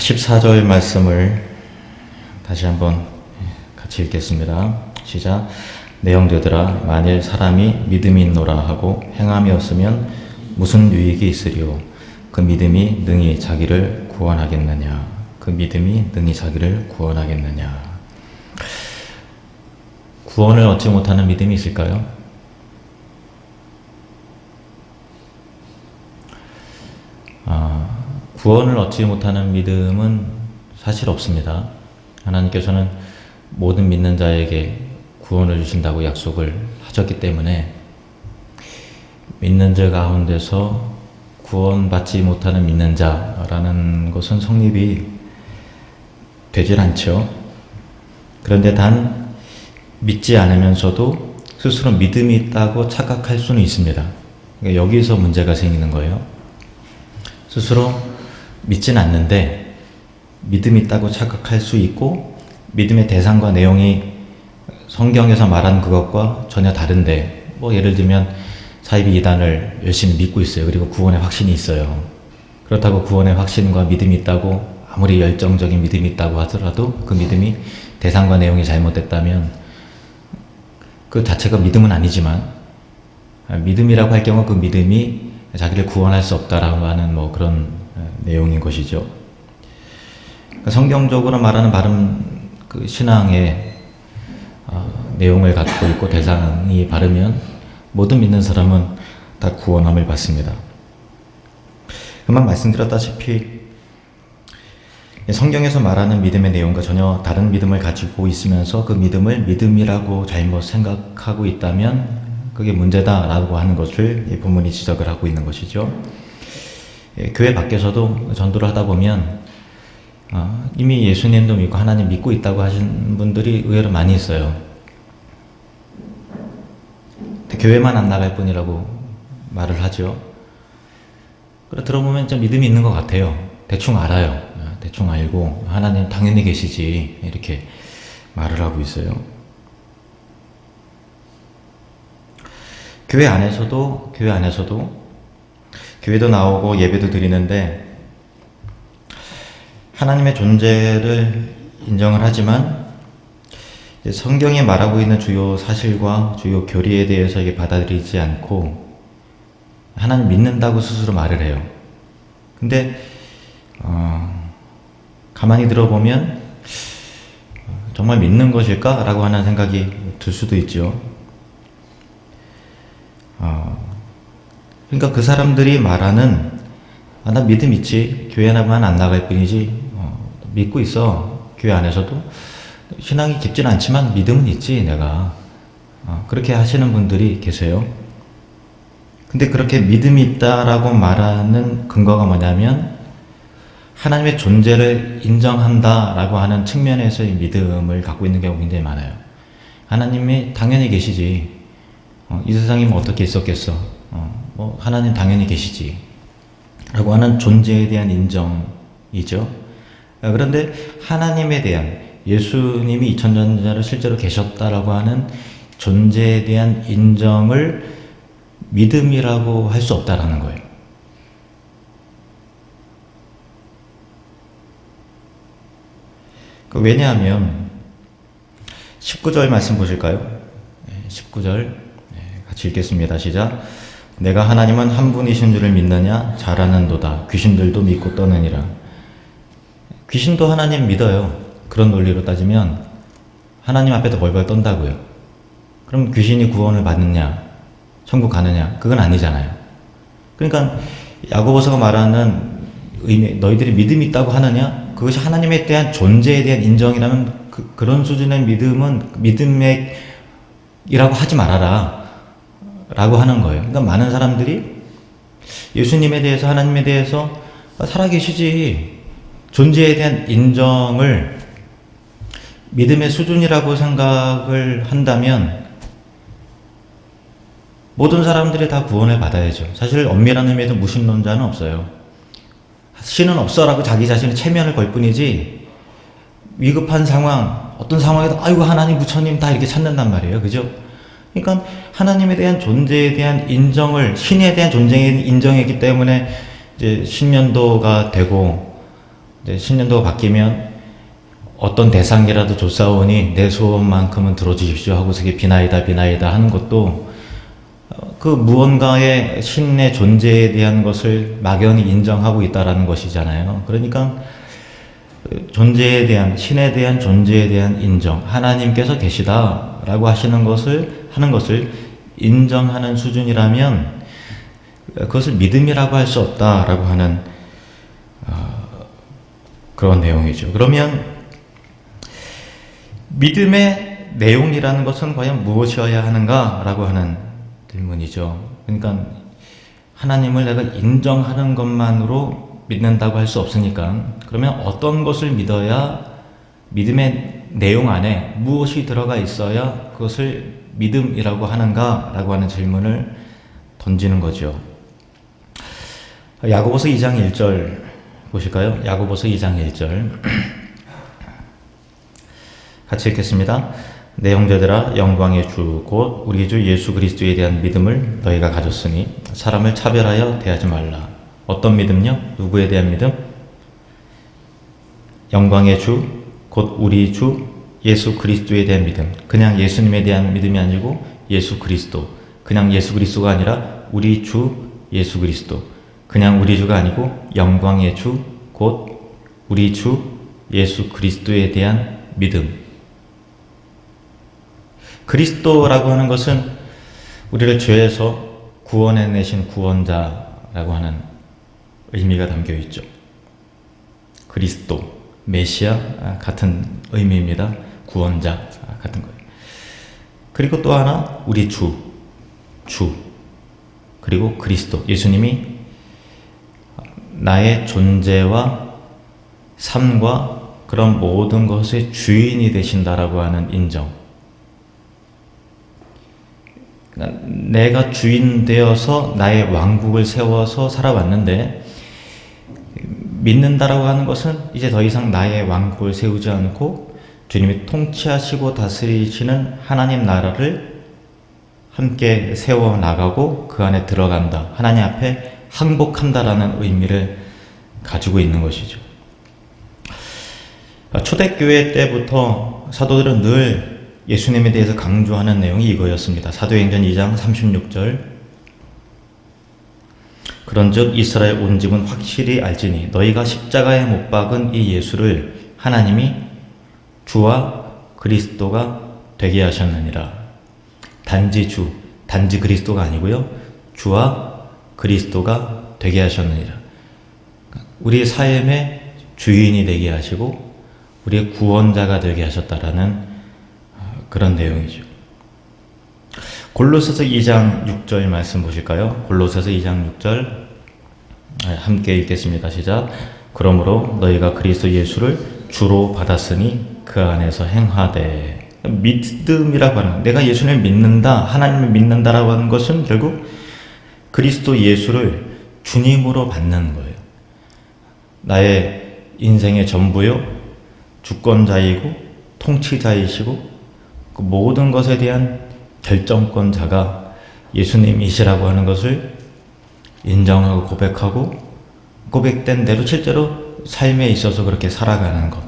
14절 말씀을 다시 한번 같이 읽겠습니다. 시작. 내 형제들아, 만일 사람이 믿음이 있노라 하고 행함이 없으면 무슨 유익이 있으리요? 그 믿음이 능히 자기를 구원하겠느냐? 그 믿음이 능히 자기를 구원하겠느냐? 구원을 얻지 못하는 믿음이 있을까요? 구원을 얻지 못하는 믿음은 사실 없습니다. 하나님께서는 모든 믿는 자에게 구원을 주신다고 약속을 하셨기 때문에 믿는 자 가운데서 구원받지 못하는 믿는 자라는 것은 성립이 되질 않죠. 그런데 단 믿지 않으면서도 스스로 믿음이 있다고 착각할 수는 있습니다. 그러니까 여기서 문제가 생기는 거예요. 스스로 믿지는 않는데 믿음이 있다고 착각할 수 있고 믿음의 대상과 내용이 성경에서 말한 그것과 전혀 다른데, 예를 들면 사이비 이단을 열심히 믿고 있어요. 그리고 구원의 확신이 있어요. 그렇다고 구원의 확신과 믿음이 있다고 아무리 열정적인 믿음이 있다고 하더라도 그 믿음이 대상과 내용이 잘못됐다면 그 자체가 믿음은 아니지만 믿음이라고 할 경우 그 믿음이 자기를 구원할 수 없다라고 하는 그런 내용인 것이죠. 그러니까 성경적으로 말하는 바른 그 신앙의 내용을 갖고 있고 대상이 바르면 모든 믿는 사람은 다 구원함을 받습니다. 그만 말씀드렸다시피 성경에서 말하는 믿음의 내용과 전혀 다른 믿음을 가지고 있으면서 그 믿음을 믿음이라고 잘못 생각하고 있다면 그게 문제다라고 하는 것을 이 본문이 지적을 하고 있는 것이죠. 교회 밖에서도 전도를 하다 보면 이미 예수님도 믿고 하나님 믿고 있다고 하신 분들이 의외로 많이 있어요. 교회만 안 나갈 뿐이라고 말을 하죠. 그래 들어보면 좀 믿음이 있는 것 같아요. 대충 알아요. 대충 알고 하나님 당연히 계시지 이렇게 말을 하고 있어요. 교회 안에서도 교회도 나오고 예배도 드리는데 하나님의 존재를 인정을 하지만 성경이 말하고 있는 주요 사실과 주요 교리에 대해서 이게 받아들이지 않고 하나님 믿는다고 스스로 말을 해요. 근데 가만히 들어보면 정말 믿는 것일까? 라고 하는 생각이 들 수도 있죠. 그러니까 그 사람들이 말하는 나 믿음 있지, 교회나만 안 나갈 뿐이지, 믿고 있어. 교회 안에서도 신앙이 깊진 않지만 믿음은 있지 내가. 그렇게 하시는 분들이 계세요. 근데 그렇게 믿음이 있다라고 말하는 근거가 뭐냐면 하나님의 존재를 인정한다라고 하는 측면에서의 믿음을 갖고 있는 경우가 굉장히 많아요. 하나님이 당연히 계시지. 이 세상이 어떻게 있었겠어. 하나님 당연히 계시지. 라고 하는 존재에 대한 인정이죠. 그런데 하나님에 대한, 예수님이 2000년 전에 실제로 계셨다라고 하는 존재에 대한 인정을 믿음이라고 할 수 없다라는 거예요. 왜냐하면 19절 말씀 보실까요? 19절 같이 읽겠습니다. 시작. 내가 하나님은 한 분이신 줄을 믿느냐? 잘하는도다. 귀신들도 믿고 떠느니라. 귀신도 하나님 믿어요. 그런 논리로 따지면 하나님 앞에도 벌벌 떤다고요. 그럼 귀신이 구원을 받느냐? 천국 가느냐? 그건 아니잖아요. 그러니까 야고보서가 말하는 의미, 너희들이 믿음이 있다고 하느냐? 그것이 하나님에 대한 존재에 대한 인정이라면 그런 수준의 믿음은 믿음이라고 하지 말아라 라고 하는 거예요. 그러니까 많은 사람들이 예수님에 대해서, 하나님에 대해서 살아계시지, 존재에 대한 인정을 믿음의 수준이라고 생각을 한다면 모든 사람들이 다 구원을 받아야죠. 사실 엄밀한 의미에서 무신론자는 없어요. 신은 없어라고 자기 자신의 체면을 걸 뿐이지 위급한 상황, 어떤 상황에도 아이고 하나님 부처님 다 이렇게 찾는단 말이에요. 그죠? 그러니까 하나님에 대한 존재에 대한 인정을, 신에 대한 존재에 인정했기 때문에 이제 신년도가 되고 이제 신년도가 바뀌면 어떤 대상이라도 줬사오니 내 소원만큼은 들어주십시오 하고서 비나이다 비나이다 하는 것도 그 무언가의 신의 존재에 대한 것을 막연히 인정하고 있다라는 것이잖아요. 그러니까 존재에 대한, 신에 대한 존재에 대한 인정, 하나님께서 계시다라고 하는 것을 인정하는 수준이라면 그것을 믿음이라고 할 수 없다라고 하는 그런 내용이죠. 그러면 믿음의 내용이라는 것은 과연 무엇이어야 하는가라고 하는 질문이죠. 그러니까 하나님을 내가 인정하는 것만으로 믿는다고 할 수 없으니까 그러면 어떤 것을 믿어야 믿음의 내용 안에 무엇이 들어가 있어야 그것을 믿음이라고 하는가라고 하는 질문을 던지는 거죠. 야고보서 2장 1절 보실까요? 야고보서 2장 1절 같이 읽겠습니다. 내 형제들아 영광의 주 곧 우리 주 예수 그리스도에 대한 믿음을 너희가 가졌으니 사람을 차별하여 대하지 말라. 어떤 믿음요? 누구에 대한 믿음? 영광의 주 곧 우리 주 예수 그리스도에 대한 믿음. 그냥 예수님에 대한 믿음이 아니고 예수 그리스도. 그냥 예수 그리스도가 아니라 우리 주 예수 그리스도. 그냥 우리 주가 아니고 영광의 주 곧 우리 주 예수 그리스도에 대한 믿음. 그리스도라고 하는 것은 우리를 죄에서 구원해내신 구원자라고 하는 의미가 담겨 있죠. 그리스도, 메시아 같은 의미입니다. 구원자 같은 거예요. 그리고 또 하나 우리 주, 그리고 그리스도, 예수님이 나의 존재와 삶과 그런 모든 것의 주인이 되신다라고 하는 인정. 내가 주인 되어서 나의 왕국을 세워서 살아왔는데 믿는다라고 하는 것은 이제 더 이상 나의 왕국을 세우지 않고 주님이 통치하시고 다스리시는 하나님 나라를 함께 세워나가고 그 안에 들어간다. 하나님 앞에 항복한다라는 의미를 가지고 있는 것이죠. 초대교회 때부터 사도들은 늘 예수님에 대해서 강조하는 내용이 이거였습니다. 사도행전 2장 36절 그런즉 이스라엘 온 집은 확실히 알지니 너희가 십자가에 못 박은 이 예수를 하나님이 주와 그리스도가 되게 하셨느니라. 단지 주, 단지 그리스도가 아니고요. 주와 그리스도가 되게 하셨느니라. 우리의 삶의 주인이 되게 하시고 우리의 구원자가 되게 하셨다라는 그런 내용이죠. 골로새서 2장 6절 말씀 보실까요? 골로새서 2장 6절 함께 읽겠습니다. 시작. 그러므로 너희가 그리스도 예수를 주로 받았으니 그 안에서 행하되. 믿음이라고 하는, 내가 예수님을 믿는다, 하나님을 믿는다라고 하는 것은 결국 그리스도 예수를 주님으로 받는 거예요. 나의 인생의 전부요, 주권자이고 통치자이시고 그 모든 것에 대한 결정권자가 예수님이시라고 하는 것을 인정하고 고백하고 고백된 대로 실제로 삶에 있어서 그렇게 살아가는 것.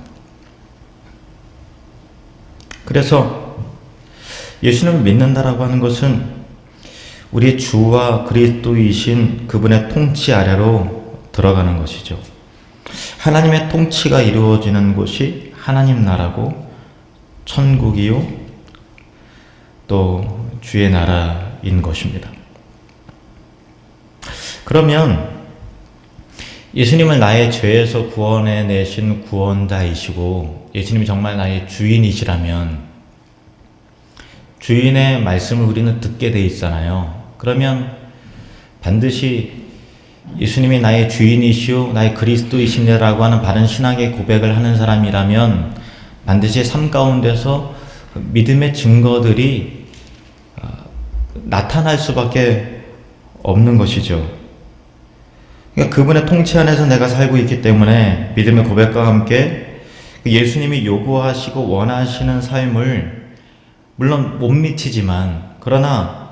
그래서 예수님을 믿는다라고 하는 것은 우리의 주와 그리스도이신 그분의 통치 아래로 들어가는 것이죠. 하나님의 통치가 이루어지는 곳이 하나님 나라고 천국이요 또 주의 나라인 것입니다. 그러면 예수님을 나의 죄에서 구원해내신 구원자이시고 예수님이 정말 나의 주인이시라면 주인의 말씀을 우리는 듣게 돼 있잖아요. 그러면 반드시 예수님이 나의 주인이시오 나의 그리스도이십니다라고 하는 바른 신앙의 고백을 하는 사람이라면 반드시 삶 가운데서 믿음의 증거들이 나타날 수밖에 없는 것이죠. 그러니까 그분의 통치 안에서 내가 살고 있기 때문에 믿음의 고백과 함께 예수님이 요구하시고 원하시는 삶을 물론 못 미치지만 그러나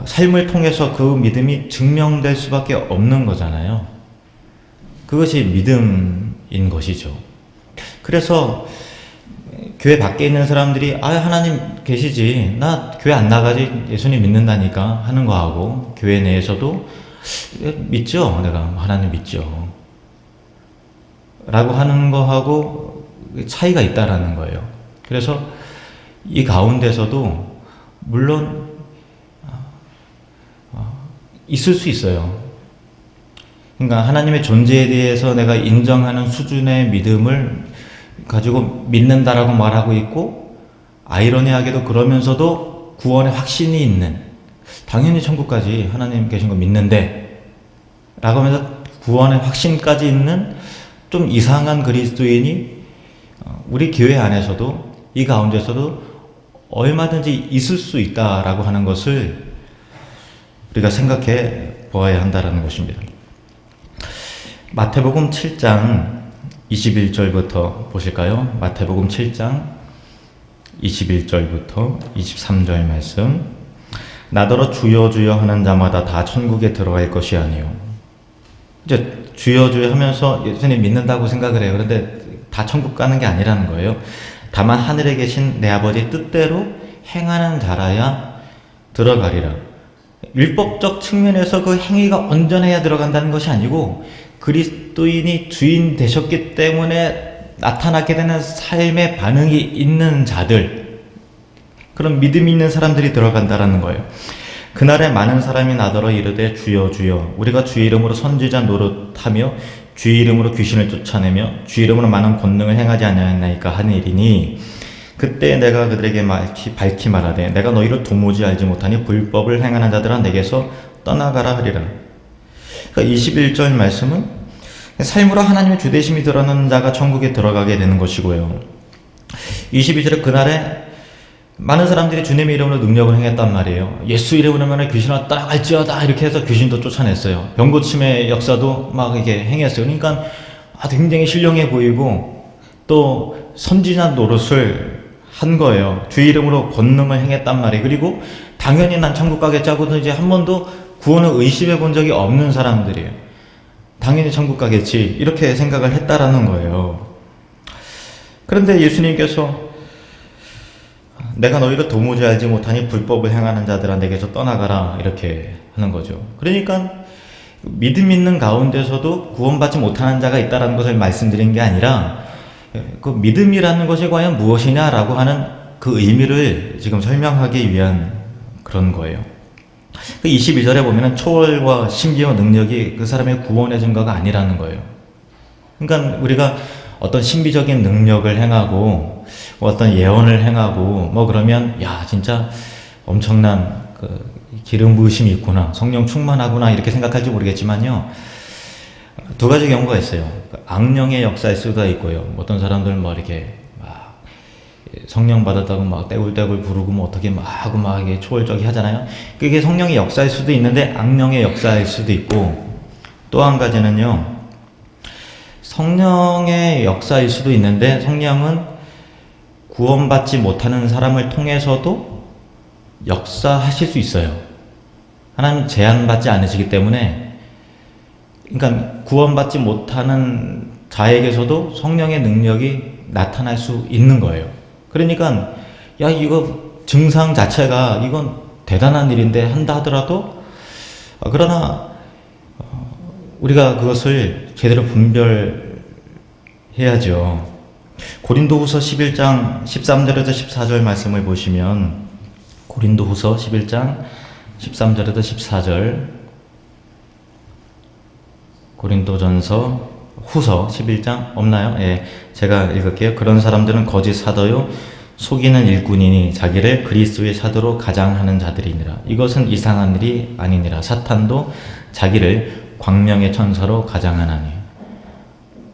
삶을 통해서 그 믿음이 증명될 수밖에 없는 거잖아요. 그것이 믿음인 것이죠. 그래서 교회 밖에 있는 사람들이 하나님 계시지, 나 교회 안 나가지, 예수님 믿는다니까 하는 거하고, 교회 내에서도 믿죠, 내가 하나님 믿죠 라고 하는 거하고 차이가 있다라는 거예요. 그래서 이 가운데서도 물론 있을 수 있어요. 그러니까 하나님의 존재에 대해서 내가 인정하는 수준의 믿음을 가지고 믿는다라고 말하고 있고, 아이러니하게도 그러면서도 구원의 확신이 있는, 당연히 천국까지 하나님 계신 거 믿는데 라고 하면서 구원의 확신까지 있는 좀 이상한 그리스도인이 우리 교회 안에서도, 이 가운데서도 얼마든지 있을 수 있다라고 하는 것을 우리가 생각해 보아야 한다는 것입니다. 마태복음 7장 21절부터 보실까요? 마태복음 7장 21절부터 23절 말씀. 나더러 주여 주여 하는 자마다 다 천국에 들어갈 것이 아니요. 이제 주여 주여 하면서 예수님 믿는다고 생각을 해요. 그런데 다 천국 가는 게 아니라는 거예요. 다만 하늘에 계신 내 아버지 뜻대로 행하는 자라야 들어가리라. 율법적 측면에서 그 행위가 온전해야 들어간다는 것이 아니고, 그리스도인이 주인 되셨기 때문에 나타나게 되는 삶의 반응이 있는 자들, 그런 믿음이 있는 사람들이 들어간다라는 거예요. 그날에 많은 사람이 나더러 이르되 주여 주여 우리가 주의 이름으로 선지자 노릇하며 주의 이름으로 귀신을 쫓아내며 주의 이름으로 많은 권능을 행하지 아니하였나이까 하니이니, 그때 내가 그들에게 밝히 말하되 내가 너희를 도무지 알지 못하니 불법을 행하는 자들아 내게서 떠나가라 하리라. 그러니까 21절 말씀은 삶으로 하나님의 주되심이 드러나는 자가 천국에 들어가게 되는 것이고요. 22절에 그날에 많은 사람들이 주님의 이름으로 능력을 행했단 말이에요. 예수 이름으로 귀신을 따라갈지어다 이렇게 해서 귀신도 쫓아냈어요. 병고침의 역사도 막 이렇게 행했어요. 그러니까 굉장히 신령해 보이고 또 선지자 노릇을 한 거예요. 주의 이름으로 권능을 행했단 말이에요. 그리고 당연히 난 천국 가겠지 하고도 이제 한 번도 구원을 의심해 본 적이 없는 사람들이에요. 당연히 천국 가겠지 이렇게 생각을 했다라는 거예요. 그런데 예수님께서 내가 너희를 도무지 알지 못하니 불법을 행하는 자들아 내게서 떠나가라 이렇게 하는 거죠. 그러니까 믿음 있는 가운데서도 구원받지 못하는 자가 있다는 것을 말씀드린 게 아니라, 그 믿음이라는 것이 과연 무엇이냐라고 하는 그 의미를 지금 설명하기 위한 그런 거예요. 22절에 보면은 초월과 신비와 능력이 그 사람의 구원의 증거가 아니라는 거예요. 그러니까 우리가 어떤 신비적인 능력을 행하고 어떤 예언을 행하고 그러면 진짜 엄청난 그 기름 부으심이 있구나, 성령 충만하구나 이렇게 생각할지 모르겠지만요, 두 가지 경우가 있어요. 악령의 역사일 수도 있고요. 어떤 사람들 이렇게 막 성령 받았다고 막 떼굴떼굴 부르고 어떻게 막 하고 막 이게 초월적이 하잖아요. 그게 성령의 역사일 수도 있는데 악령의 역사일 수도 있고, 또 한 가지는요, 성령의 역사일 수도 있는데 성령은 구원받지 못하는 사람을 통해서도 역사하실 수 있어요. 하나님 제한받지 않으시기 때문에, 그러니까 구원받지 못하는 자에게서도 성령의 능력이 나타날 수 있는 거예요. 그러니까 이거 증상 자체가 이건 대단한 일인데 한다 하더라도, 그러나 우리가 그것을 제대로 분별해야죠. 고린도후서 11장 13절에서 14절 말씀을 보시면, 고린도후서 11장 13절에서 14절, 고린도전서 후서 11장 없나요? 예, 제가 읽을게요. 그런 사람들은 거짓 사도요 속이는 일꾼이니 자기를 그리스도의 사도로 가장하는 자들이니라. 이것은 이상한 일이 아니니라. 사탄도 자기를 광명의 천사로 가장하나니.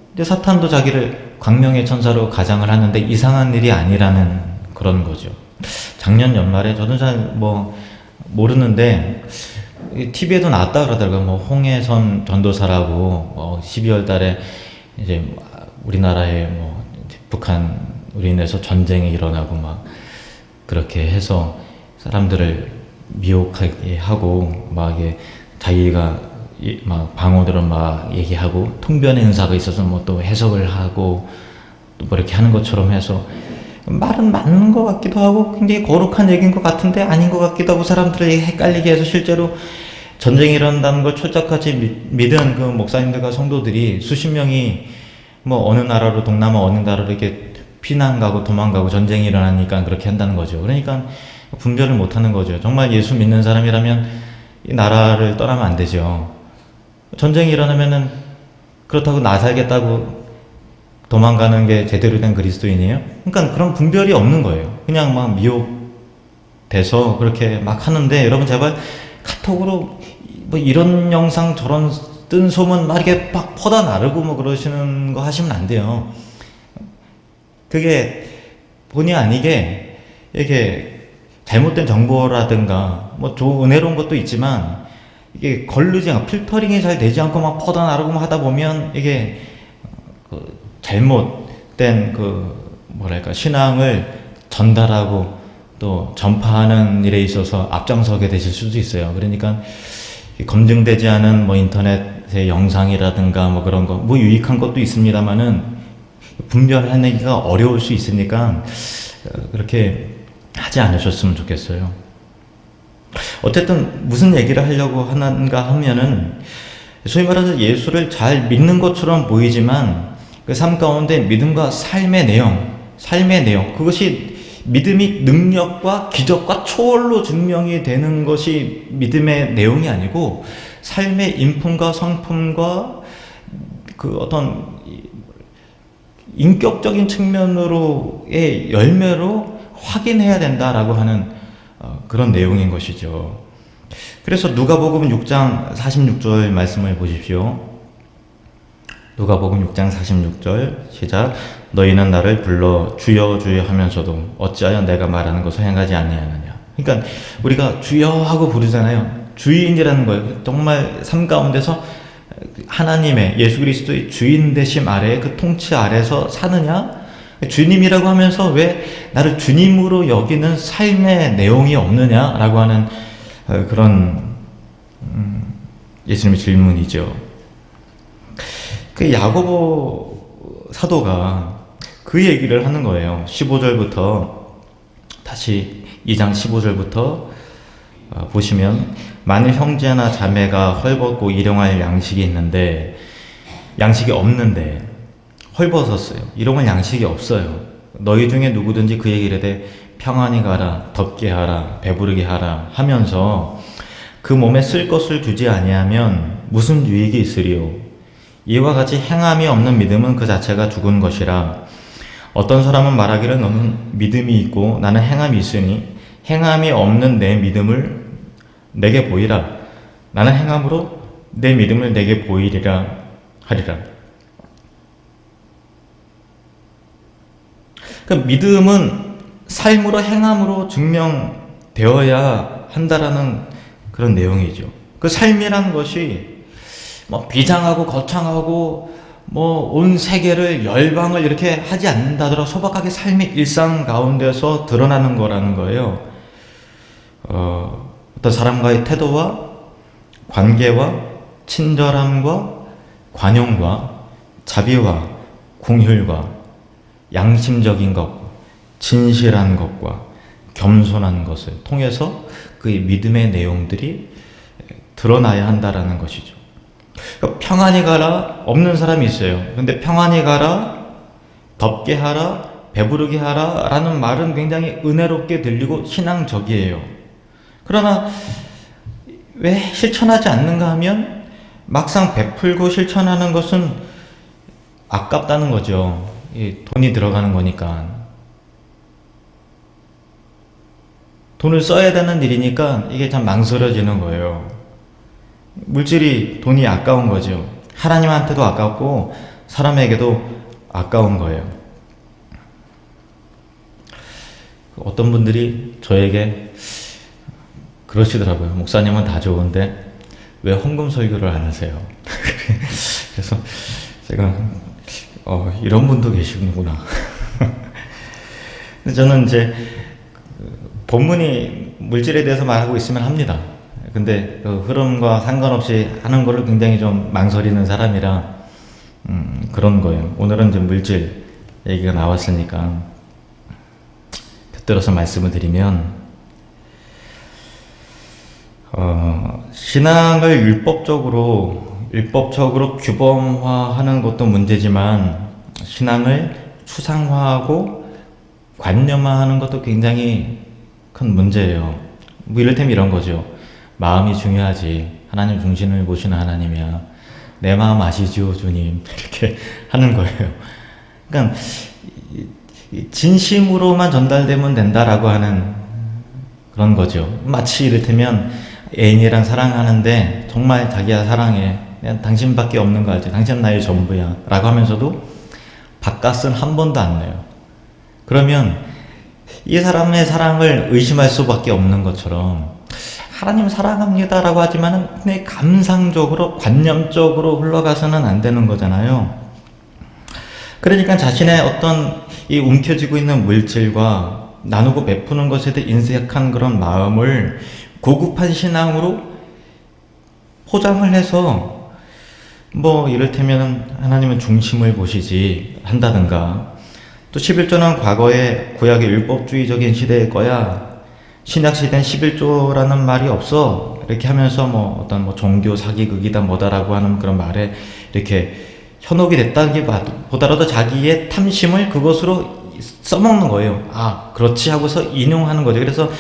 근데 사탄도 자기를 광명의 천사로 가장을 하는데 이상한 일이 아니라는 그런 거죠. 작년 연말에 저도 잘 모르는데 TV에도 나왔다 그러더라고요. 홍해선 전도사라고 12월 달에 이제 우리나라에 북한 인해서 전쟁이 일어나고 막 그렇게 해서 사람들을 미혹하게 하고 막 자기가 막 방언으로 막 얘기하고 통변의 은사가 있어서 뭐 또 해석을 하고 또 뭐 이렇게 하는 것처럼 해서 말은 맞는 것 같기도 하고 굉장히 거룩한 얘기인 것 같은데 아닌 것 같기도 하고 사람들을 헷갈리게 해서 실제로 전쟁이 일어난다는 걸 철저하게 믿은 그 목사님들과 성도들이 수십 명이 뭐 어느 나라로 동남아 어느 나라로 이렇게 피난 가고 도망가고 전쟁이 일어나니까 그렇게 한다는 거죠. 그러니까 분별을 못하는 거죠. 정말 예수 믿는 사람이라면 이 나라를 떠나면 안 되죠. 전쟁이 일어나면은 그렇다고 나 살겠다고 도망가는 게 제대로 된 그리스도인이에요? 그러니까 그런 분별이 없는 거예요. 그냥 막 미혹돼서 그렇게 막 하는데 여러분 제발 카톡으로 뭐 이런 영상 저런 뜬 소문 막 이렇게 막 퍼다 나르고 뭐 그러시는 거 하시면 안 돼요. 그게 본의 아니게 이게 잘못된 정보라든가 뭐 은혜로운 것도 있지만 이게 걸르지 않고 필터링이 잘 되지 않고 막 퍼다 나르고 막 하다 보면 이게 잘못된 뭐랄까 신앙을 전달하고 또 전파하는 일에 있어서 앞장서게 되실 수도 있어요. 그러니까 검증되지 않은 뭐 인터넷의 영상이라든가 뭐 그런 거 뭐 유익한 것도 있습니다만은 분별하기가 어려울 수 있으니까 그렇게 하지 않으셨으면 좋겠어요. 어쨌든 무슨 얘기를 하려고 하는가 하면은 소위 말해서 예수를 잘 믿는 것처럼 보이지만 그 삶 가운데 믿음과 삶의 내용 그것이 믿음이 능력과 기적과 초월로 증명이 되는 것이 믿음의 내용이 아니고 삶의 인품과 성품과 그 어떤 인격적인 측면으로의 열매로 확인해야 된다라고 하는 그런 내용인 것이죠. 그래서 누가복음 6장 46절 말씀을 보십시오. 누가복음 6장 46절 시작. 너희는 나를 불러 주여 주여 하면서도 어찌하여 내가 말하는 것을 행하지 아니하느냐. 그러니까 우리가 주여 하고 부르잖아요. 주인이라는 거예요. 정말 삶 가운데서 하나님의 예수 그리스도의 주인 되심 아래에 그 통치 아래서 사느냐? 주님이라고 하면서 왜 나를 주님으로 여기는 삶의 내용이 없느냐라고 하는 그런 예수님의 질문이죠. 그 야고보 사도가 그 얘기를 하는 거예요. 15절부터 다시 2장 15절부터 보시면 만일 형제나 자매가 헐벗고 일용할 양식이 있는데 양식이 없는데 헐벗었어요. 일용할 양식이 없어요. 너희 중에 누구든지 그에게 이르되 평안히 가라, 덥게 하라, 배부르게 하라 하면서 그 몸에 쓸 것을 주지 아니하면 무슨 유익이 있으리요? 이와 같이 행함이 없는 믿음은 그 자체가 죽은 것이라. 어떤 사람은 말하기를 너는 믿음이 있고 나는 행함이 있으니 행함이 없는 내 믿음을 내게 보이라. 나는 행함으로 내 믿음을 내게 보이리라 하리라. 그러니까 믿음은 삶으로 행함으로 증명되어야 한다라는 그런 내용이죠. 그 삶이라는 것이 뭐 비장하고 거창하고 뭐 온 세계를 열방을 이렇게 하지 않는다더라 소박하게 삶의 일상 가운데서 드러나는 거라는 거예요. 어떤 사람과의 태도와 관계와 친절함과 관용과 자비와 긍휼과 양심적인 것, 진실한 것과 겸손한 것을 통해서 그의 믿음의 내용들이 드러나야 한다라는 것이죠. 그러니까 평안히 가라 없는 사람이 있어요. 근데 평안히 가라, 덥게 하라, 배부르게 하라 라는 말은 굉장히 은혜롭게 들리고 신앙적이에요. 그러나 왜 실천하지 않는가 하면 막상 베풀고 실천하는 것은 아깝다는 거죠. 돈이 들어가는 거니까. 돈을 써야 되는 일이니까 이게 참 망설여지는 거예요. 물질이 돈이 아까운 거죠. 하나님한테도 아깝고 사람에게도 아까운 거예요. 어떤 분들이 저에게 그러시더라고요. 목사님은 다 좋은데 왜 헌금 설교를 안 하세요? 그래서 제가 이런 분도 계시는구나. 저는 이제 본문이 물질에 대해서 말하고 있으면 합니다. 근데 그 흐름과 상관없이 하는 거를 굉장히 좀 망설이는 사람이라 그런 거예요. 오늘은 이제 물질 얘기가 나왔으니까 곁들여서 말씀을 드리면 신앙을 율법적으로 규범화하는 것도 문제지만 신앙을 추상화하고 관념화하는 것도 굉장히 큰 문제예요. 뭐 이를테면 이런 거죠. 마음이 중요하지. 하나님 중심을 보시는 하나님이야. 내 마음 아시죠, 주님. 이렇게 하는 거예요. 그러니까 진심으로만 전달되면 된다라고 하는 그런 거죠. 마치 이를테면 애인이랑 사랑하는데 정말 자기야 사랑해. 그냥 당신밖에 없는 거 알지. 당신은 나의 전부야. 라고 하면서도 밥값은 한 번도 안 내요. 그러면 이 사람의 사랑을 의심할 수밖에 없는 것처럼 하나님 사랑합니다 라고 하지만 그냥 감상적으로 관념적으로 흘러가서는 안 되는 거잖아요. 그러니까 자신의 어떤 이 움켜쥐고 있는 물질과 나누고 베푸는 것에 대해 인색한 그런 마음을 고급한 신앙으로 포장을 해서 뭐 이를테면 하나님은 중심을 보시지 한다든가, 또 11조는 과거의 구약의 율법주의적인 시대일 거야. 신약 시대는 11조라는 말이 없어. 이렇게 하면서 뭐 어떤 뭐 종교 사기극이다 뭐다라고 하는 그런 말에 이렇게 현혹이 됐다기보다라도 자기의 탐심을 그것으로 써먹는 거예요. 아, 그렇지 하고서 인용하는 거죠. 그래서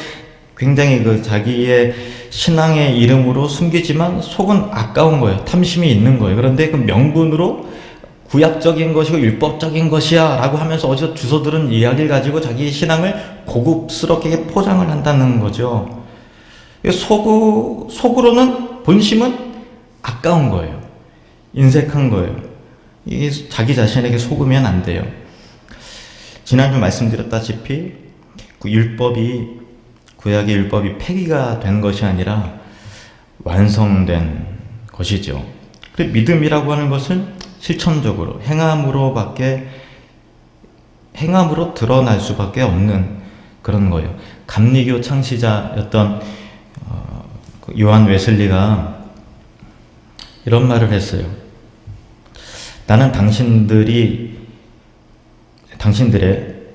굉장히 그 자기의 신앙의 이름으로 숨기지만 속은 아까운 거예요. 탐심이 있는 거예요. 그런데 그 명분으로 구약적인 것이고 율법적인 것이야 라고 하면서 어디서 주워 들은 이야기를 가지고 자기 신앙을 고급스럽게 포장을 한다는 거죠. 속으로는 본심은 아까운 거예요. 인색한 거예요. 이게 자기 자신에게 속으면 안 돼요. 지난주 말씀드렸다시피 그 구약의 율법이 폐기가 된 것이 아니라 완성된 것이죠. 그리고 믿음이라고 하는 것은 실천적으로 행함으로 드러날 수밖에 없는 그런 거예요. 감리교 창시자였던 요한 웨슬리가 이런 말을 했어요. 나는 당신들의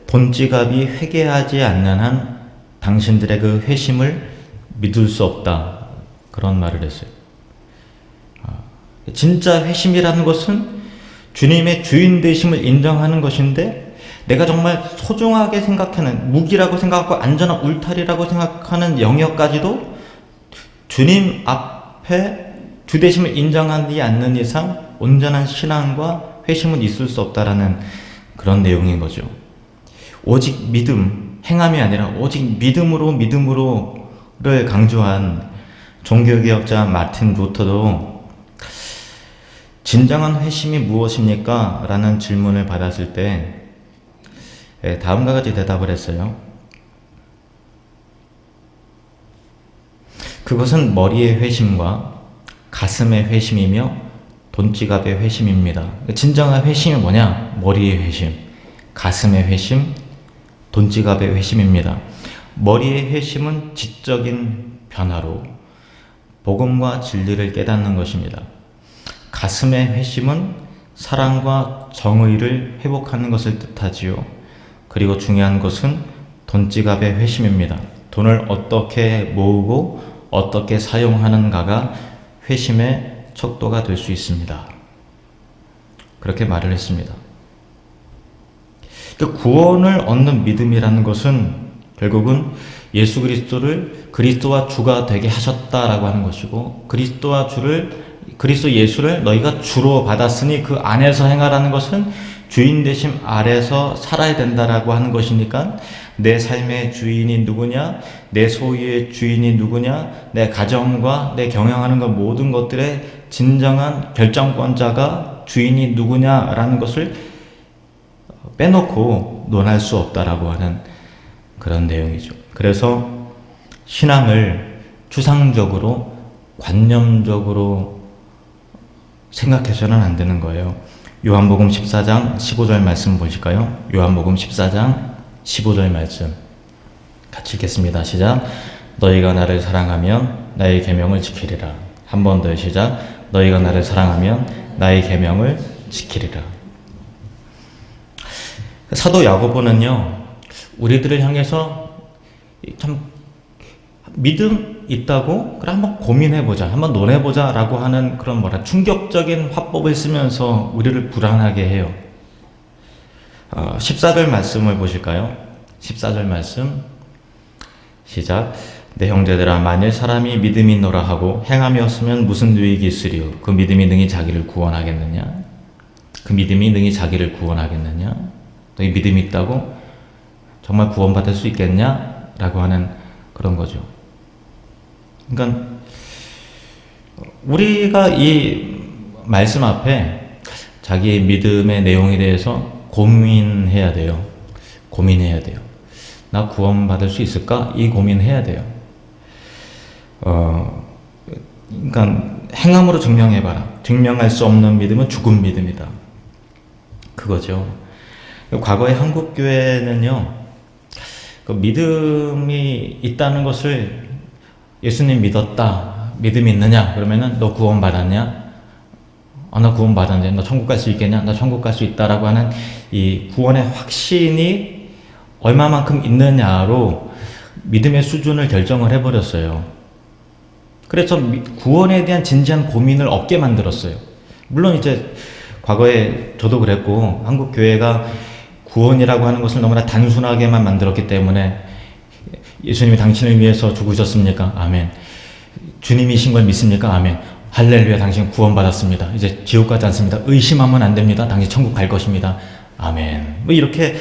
돈지갑이 회개하지 않는 한 당신들의 그 회심을 믿을 수 없다. 그런 말을 했어요. 진짜 회심이라는 것은 주님의 주인 되심을 인정하는 것인데, 내가 정말 소중하게 생각하는, 무기라고 생각하고 안전한 울타리라고 생각하는 영역까지도 주님 앞에 주 되심을 인정하지 않는 이상 온전한 신앙과 회심은 있을 수 없다라는 그런 내용인 거죠. 오직 믿음, 행함이 아니라 오직 믿음으로를 강조한 종교개혁자 마틴 루터도 진정한 회심이 무엇입니까? 라는 질문을 받았을 때 다음과 같이 대답을 했어요. 그것은 머리의 회심과 가슴의 회심이며 돈지갑의 회심입니다. 진정한 회심이 뭐냐? 머리의 회심, 가슴의 회심, 돈지갑의 회심입니다. 머리의 회심은 지적인 변화로 복음과 진리를 깨닫는 것입니다. 가슴의 회심은 사랑과 정의를 회복하는 것을 뜻하지요. 그리고 중요한 것은 돈지갑의 회심입니다. 돈을 어떻게 모으고 어떻게 사용하는가가 회심의 척도가 될 수 있습니다. 그렇게 말을 했습니다. 구원을 얻는 믿음이라는 것은 결국은 예수 그리스도를 그리스도와 주가 되게 하셨다라고 하는 것이고, 그리스도 예수를 너희가 주로 받았으니 그 안에서 행하라는 것은 주인 되심 아래서 살아야 된다라고 하는 것이니까, 내 삶의 주인이 누구냐, 내 소유의 주인이 누구냐, 내 가정과 내 경영하는 것 모든 것들의 진정한 결정권자가 주인이 누구냐라는 것을 빼놓고 논할 수 없다라고 하는 그런 내용이죠. 그래서 신앙을 추상적으로 관념적으로 생각해서는 안 되는 거예요. 요한복음 14장 15절 말씀 보실까요? 요한복음 14장 15절 말씀 같이 읽겠습니다. 시작. 너희가 나를 사랑하면 나의 계명을 지키리라. 한 번 더 시작. 너희가 나를 사랑하면 나의 계명을 지키리라. 사도 야고보는요, 우리들을 향해서 참 믿음 있다고? 그래 한번 고민해보자, 한번 논해보자 라고 하는 그런 충격적인 화법을 쓰면서 우리를 불안하게 해요. 14절 말씀을 보실까요? 14절 말씀 시작. 내 형제들아, 만일 사람이 믿음이 있노라 하고 행함이 없으면 무슨 유익이 있으리요? 그 믿음이 능히 자기를 구원하겠느냐? 그 믿음이 능히 자기를 구원하겠느냐? 너희 믿음이 있다고 정말 구원받을 수 있겠냐? 라고 하는 그런 거죠. 그러니까 우리가 이 말씀 앞에 자기의 믿음의 내용에 대해서 고민해야 돼요. 고민해야 돼요. 나 구원받을 수 있을까? 이 고민해야 돼요. 그러니까 행함으로 증명해봐라. 증명할 수 없는 믿음은 죽은 믿음이다. 그거죠. 과거의 한국 교회는요, 그 믿음이 있다는 것을 예수님 믿었다. 믿음이 있느냐? 그러면은 너 구원 받았냐? 나 구원 받았는데 너 천국 갈 수 있겠냐? 나 천국 갈 수 있다라고 하는 이 구원의 확신이 얼마만큼 있느냐로 믿음의 수준을 결정을 해버렸어요. 그래서 구원에 대한 진지한 고민을 없게 만들었어요. 물론 이제 과거에 저도 그랬고 한국 교회가 구원이라고 하는 것을 너무나 단순하게만 만들었기 때문에 예수님이 당신을 위해서 죽으셨습니까? 아멘. 주님이신 걸 믿습니까? 아멘. 할렐루야, 당신 구원받았습니다. 이제 지옥 가지 않습니다. 의심하면 안 됩니다. 당신 천국 갈 것입니다. 아멘. 뭐 이렇게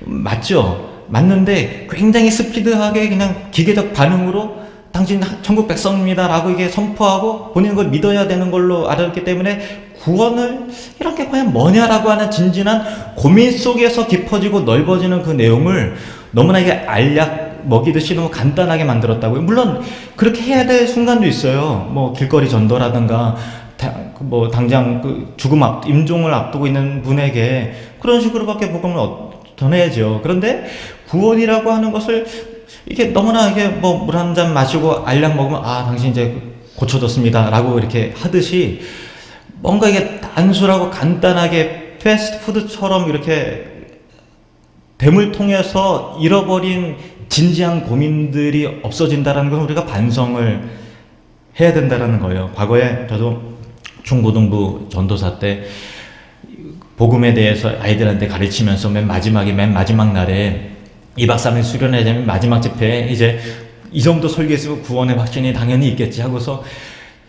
맞죠? 맞는데 굉장히 스피드하게 그냥 기계적 반응으로 당신 천국 백성입니다 라고 이게 선포하고 본인은 그걸 믿어야 되는 걸로 알았기 때문에 구원을 이렇게 과연 뭐냐라고 하는 진진한 고민 속에서 깊어지고 넓어지는 그 내용을 너무나 이게 알약 먹이듯이 너무 간단하게 만들었다고요. 물론 그렇게 해야 될 순간도 있어요. 뭐 길거리 전도라든가 당장 그 임종을 앞두고 있는 분에게 그런 식으로밖에 복음을 전해야죠. 그런데 구원이라고 하는 것을 이게 너무나 이게 뭐 물 한 잔 마시고 알약 먹으면 당신 이제 고쳐졌습니다 라고 이렇게 하듯이 뭔가 이게 단순하고 간단하게 패스트푸드처럼 이렇게 됨을 통해서 잃어버린 진지한 고민들이 없어진다는 건 우리가 반성을 해야 된다는 거예요. 과거에 저도 중고등부 전도사 때 복음에 대해서 아이들한테 가르치면서 맨 마지막 날에 2박 3일 수련회에 되면 마지막 집회에 이제 이 정도 설교했으면 구원의 확신이 당연히 있겠지 하고서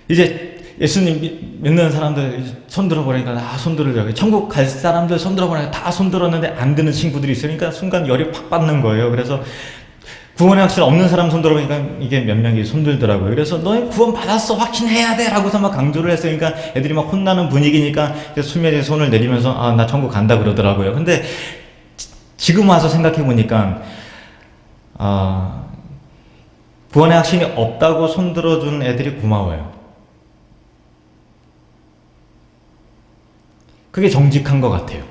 이제 예수님 믿는 사람들 손 들어보니까 손 들으려고, 천국 갈 사람들 손 들어보니까 다 손 들었는데 안 드는 친구들이 있으니까 순간 열이 팍 받는 거예요. 그래서 구원의 확신 없는 사람 손 들어보니까 이게 몇 명이 손 들더라고요. 그래서 너희 구원 받았어, 확신해야 돼 라고서 막 강조를 했으니까 애들이 막 혼나는 분위기니까 수면에 손을 내리면서 나 천국 간다 그러더라고요. 근데 지금 와서 생각해 보니까 구원의 확신이 없다고 손 들어준 애들이 고마워요. 그게 정직한 것 같아요.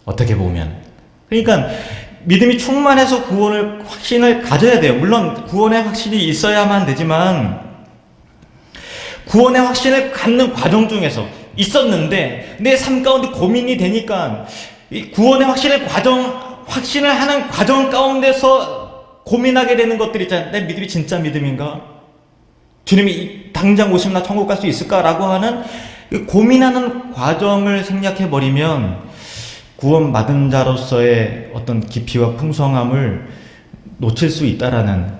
어떻게 보면. 그러니까 믿음이 충만해서 구원을 확신을 가져야 돼요. 물론 구원의 확신이 있어야만 되지만 구원의 확신을 갖는 과정 중에서 있었는데 내 삶 가운데 고민이 되니까 이 구원의 확신을 하는 과정 가운데서 고민하게 되는 것들 있잖아요. 내 믿음이 진짜 믿음인가? 주님이 당장 오시면 나 천국 갈 수 있을까? 라고 하는 고민하는 과정을 생략해버리면 구원받은 자로서의 어떤 깊이와 풍성함을 놓칠 수 있다라는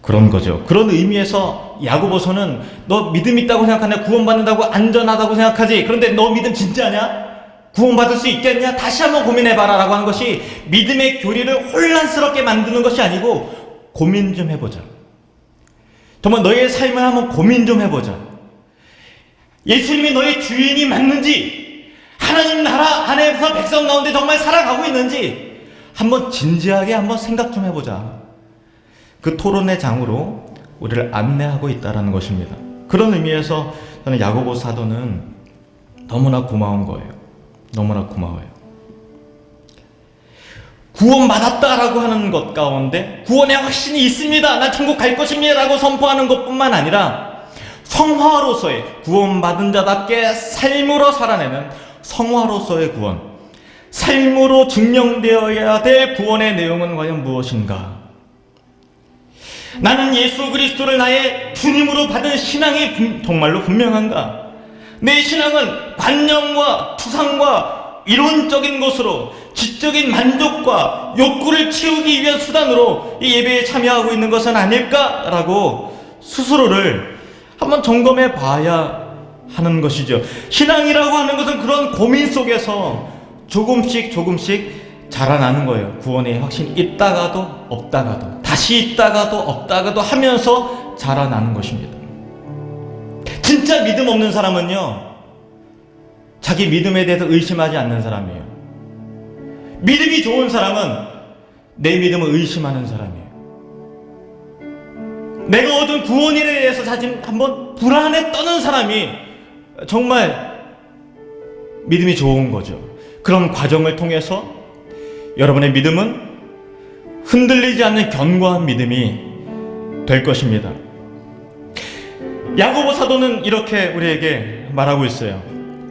그런 거죠. 그런 의미에서 야고보서는 너 믿음 있다고 생각하냐? 구원받는다고 안전하다고 생각하지? 그런데 너 믿음 진짜냐? 구원받을 수 있겠냐? 다시 한번 고민해봐라 라고 하는 것이 믿음의 교리를 혼란스럽게 만드는 것이 아니고 고민 좀 해보자. 정말 너의 삶을 한번 고민 좀 해보자. 예수님이 너의 주인이 맞는지, 하나님 나라 안에서 백성 가운데 정말 살아가고 있는지 한번 진지하게 한번 생각 좀 해보자. 그 토론의 장으로 우리를 안내하고 있다는 것입니다. 그런 의미에서 저는 야고보 사도는 너무나 고마운 거예요. 너무나 고마워요. 구원받았다라고 하는 것 가운데 구원의 확신이 있습니다, 난 천국 갈 것입니다 라고 선포하는 것뿐만 아니라 성화로서의, 구원받은 자답게 삶으로 살아내는 성화로서의 구원, 삶으로 증명되어야 될 구원의 내용은 과연 무엇인가? 나는 예수 그리스도를 나의 주님으로 받은 신앙이 정말로 분명한가? 내 신앙은 관념과 추상과 이론적인 것으로 지적인 만족과 욕구를 채우기 위한 수단으로 이 예배에 참여하고 있는 것은 아닐까라고 스스로를 한번 점검해 봐야 하는 것이죠. 신앙이라고 하는 것은 그런 고민 속에서 조금씩 자라나는 거예요. 구원의 확신이 있다가도 없다가도, 다시 있다가도 없다가도 하면서 자라나는 것입니다. 진짜 믿음 없는 사람은요, 자기 믿음에 대해서 의심하지 않는 사람이에요. 믿음이 좋은 사람은 내 믿음을 의심하는 사람이에요. 내가 얻은 구원에 대해서 사실 한번 불안에 떠는 사람이 정말 믿음이 좋은 거죠. 그런 과정을 통해서 여러분의 믿음은 흔들리지 않는 견고한 믿음이 될 것입니다. 야고보 사도는 이렇게 우리에게 말하고 있어요.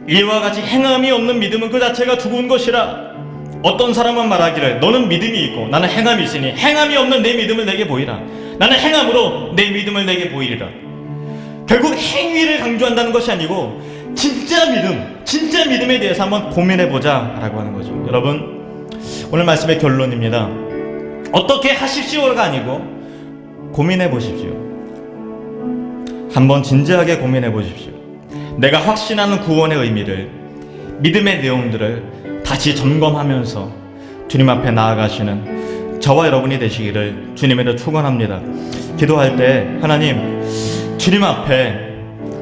이와 같이 행함이 없는 믿음은 그 자체가 죽은 것이라. 어떤 사람은 말하기를 너는 믿음이 있고 나는 행함이 있으니 행함이 없는 내 믿음을 내게 보이라. 나는 행함으로 내 믿음을 내게 보이리라. 결국 행위를 강조한다는 것이 아니고 진짜 믿음에 대해서 한번 고민해보자 라고 하는 거죠. 여러분, 오늘 말씀의 결론입니다. 어떻게 하십시오가 아니고 고민해보십시오. 한번 진지하게 고민해보십시오. 내가 확신하는 구원의 의미를, 믿음의 내용들을 다시 점검하면서 주님 앞에 나아가시는 저와 여러분이 되시기를 주님으로 축원합니다. 기도할 때 하나님, 주님 앞에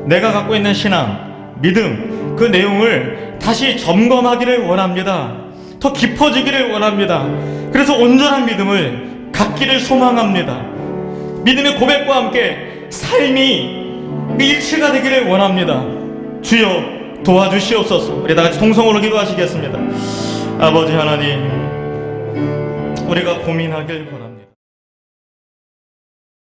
내가 갖고 있는 신앙, 믿음, 그 내용을 다시 점검하기를 원합니다. 더 깊어지기를 원합니다. 그래서 온전한 믿음을 갖기를 소망합니다. 믿음의 고백과 함께 삶이 일치가 되기를 원합니다. 주여 도와주시옵소서. 우리 다 같이 통성으로 기도하시겠습니다. 아버지 하나님, 우리가 고민하길 원합니다.